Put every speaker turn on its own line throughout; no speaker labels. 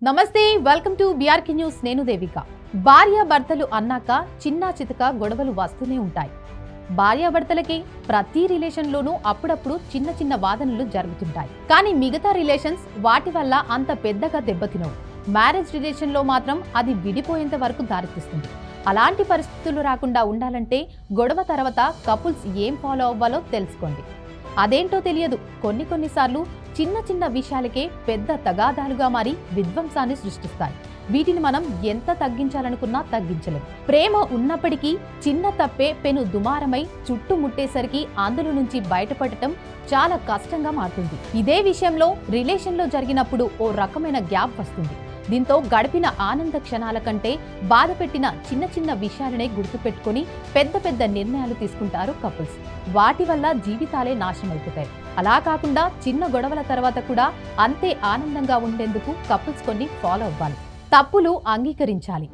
నమస్తే, welcome to BRK news. నేను దేవిక. భార్యాభర్తలు అన్నాక చిన్న చితక గొడవలు వస్తూనే ఉంటాయి. భార్యాభర్తలకి ప్రతి రిలేషన్లోనూ అప్పుడప్పుడు చిన్న చిన్న వాదనలు జరుగుతుంటాయి. కానీ మిగతా రిలేషన్స్ వాటి వల్ల అంత పెద్దగా దెబ్బతినవు. మ్యారేజ్ రిలేషన్లో మాత్రం అది విడిపోయేంత వరకు దారితీస్తుంది. అలాంటి పరిస్థితులు రాకుండా ఉండాలంటే గొడవ తర్వాత కపుల్స్ ఏం ఫాలో అవ్వాలో తెలుసుకోండి. అదేంటో తెలియదు, కొన్నిసార్లు చిన్న చిన్న విషయాలకే పెద్ద తగాదాలుగా మారి విధ్వంసాన్ని సృష్టిస్తాయి. వీటిని మనం ఎంత తగ్గించాలనుకున్నా తగ్గించలేం. ప్రేమ ఉన్నప్పటికీ చిన్న తప్పే పెను దుమారమై చుట్టుముట్టేసరికి అందులో నుంచి బయటపడటం చాలా కష్టంగా మారుతుంది. ఇదే విషయంలో రిలేషన్లో జరిగినప్పుడు ఓ రకమైన గ్యాప్ వస్తుంది. దీంతో గడిపిన ఆనంద క్షణాల కంటే బాధ పెట్టిన చిన్న చిన్న విషయాలనే గుర్తుపెట్టుకుని పెద్ద నిర్ణయాలు తీసుకుంటారు కపుల్స్. వాటి వల్ల జీవితాలే నాశనం అయిపోతాయి. అలా కాకుండా చిన్న గొడవల తర్వాత కూడా అంతే ఆనందంగా ఉండేందుకు కపుల్స్ కొన్ని ఫాలో అవ్వాలి. తప్పులు అంగీకరించాలి.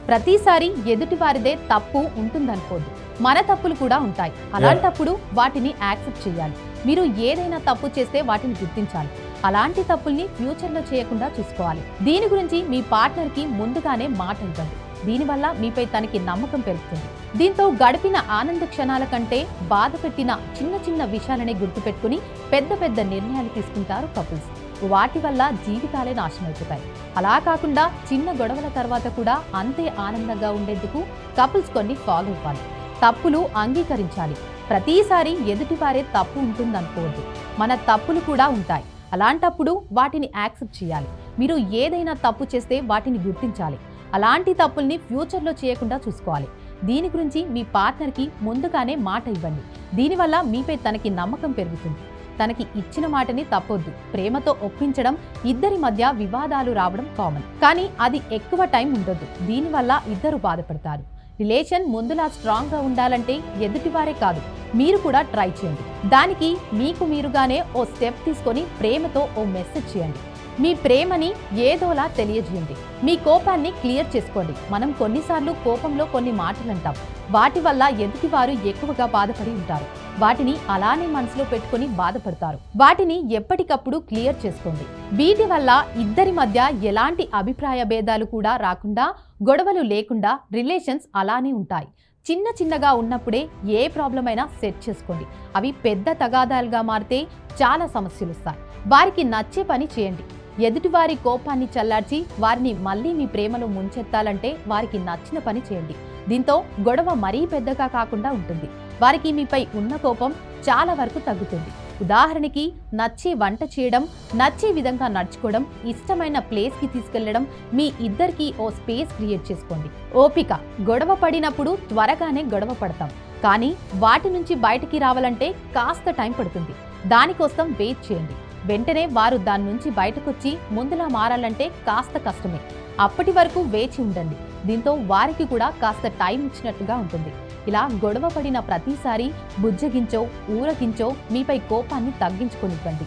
ప్రతిసారి ఎదుటివారిదే తప్పు ఉంటుందనుకోద్దు. మన తప్పులు కూడా ఉంటాయి. అలాంటప్పుడు వాటిని యాక్సెప్ట్ చేయాలి. మీరు ఏదైనా తప్పు చేస్తే వాటిని గుర్తించాలి. అలాంటి తప్పుల్ని ఫ్యూచర్లో చేయకుండా చూసుకోవాలి. దీని గురించి మీ పార్ట్నర్కి ముందుగానే మాట ఇవ్వండి. దీనివల్ల మీపై తనకి నమ్మకం పెరుగుతుంది. దీంతో గడిపిన ఆనంద క్షణాల కంటే బాధ పెట్టిన చిన్న విషయాలనే గుర్తుపెట్టుకుని పెద్ద నిర్ణయాలు తీసుకుంటారు కపుల్స్. వాటి వల్ల జీవితాలే నాశనమైపోతాయి. అలా కాకుండా చిన్న గొడవల తర్వాత కూడా అంతే ఆనందంగా ఉండేందుకు కపుల్స్ కొన్ని ఫాలో అవ్వాలి. తప్పులు అంగీకరించాలి. ప్రతిసారి ఎదుటివారే తప్పు ఉంటుందనుకోవద్దు. మన తప్పులు కూడా ఉంటాయి. అలాంటప్పుడు వాటిని యాక్సెప్ట్ చేయాలి. మీరు ఏదైనా తప్పు చేస్తే వాటిని గుర్తించాలి. అలాంటి తప్పుల్ని ఫ్యూచర్లో చేయకుండా చూసుకోవాలి. దీని గురించి మీ పార్ట్నర్కి ముందుగానే మాట ఇవ్వండి. దీనివల్ల మీపై తనకి నమ్మకం పెరుగుతుంది. తనకి ఇచ్చిన మాటని తప్పొద్దు. ప్రేమతో ఒప్పించడం, ఇద్దరి మధ్య వివాదాలు రావడం కామన్. కానీ అది ఎక్కువ టైం ఉండొద్దు. దీనివల్ల ఇద్దరు బాధపడతారు. రిలేషన్ ముందులా స్ట్రాంగ్గా ఉండాలంటే ఎదుటివారే కాదు, మీరు కూడా ట్రై చేయండి. దానికి మీకు మీరుగానే ఓ స్టెప్ తీసుకొని ప్రేమతో ఓ మెసేజ్ చేయండి. మీ ప్రేమని ఏదోలా తెలియజేయండి. మీ కోపాన్ని క్లియర్ చేసుకోండి. మనం కొన్నిసార్లు కోపంలో కొన్ని మాటలు అంటాం. వాటి వల్ల ఎదుటివారు ఎక్కువగా బాధపడి ఉంటారు. వాటిని అలానే మనసులో పెట్టుకుని బాధపడతారు. వాటిని ఎప్పటికప్పుడు క్లియర్ చేసుకోండి. వీటి వల్ల ఇద్దరి మధ్య ఎలాంటి అభిప్రాయ భేదాలు కూడా రాకుండా, గొడవలు లేకుండా రిలేషన్స్ అలానే ఉంటాయి. చిన్నగా ఉన్నప్పుడే ఏ ప్రాబ్లం అయినా సెట్ చేసుకోండి. అవి పెద్ద తగాదాలుగా మారితే చాలా సమస్యలు వస్తాయి. వారికి నచ్చే పని చేయండి. ఎదుటివారి కోపాన్ని చల్లార్చి వారిని మళ్ళీ మీ ప్రేమలో ముంచెత్తాలంటే వారికి నచ్చిన పని చేయండి. దీంతో గొడవ మరీ పెద్దగా కాకుండా ఉంటుంది. వారికి మీపై ఉన్న కోపం చాలా వరకు తగ్గుతుంది. ఉదాహరణకి నచ్చే వంట చేయడం, నచ్చే విధంగా నడుచుకోవడం, ఇష్టమైన ప్లేస్కి తీసుకెళ్లడం, మీ ఇద్దరికి ఓ స్పేస్ క్రియేట్ చేసుకోండి. ఓపిక. గొడవ పడినప్పుడు త్వరగానే గొడవ పడతాం, కానీ వాటి నుంచి బయటికి రావాలంటే కాస్త టైం పడుతుంది. దానికోసం వెయిట్ చేయండి. వెంటనే వారు దాని నుంచి బయటకొచ్చి ముందులా మారాలంటే కాస్త కష్టమే. అప్పటి వరకు వేచి ఉండండి. దీంతో వారికి కూడా కాస్త టైం ఇచ్చినట్టుగా ఉంటుంది. ఇలా గొడవ పడిన ప్రతిసారి బుజ్జగించో, ఊరగించో మీపై కోపాన్ని తగ్గించుకొనివ్వండి.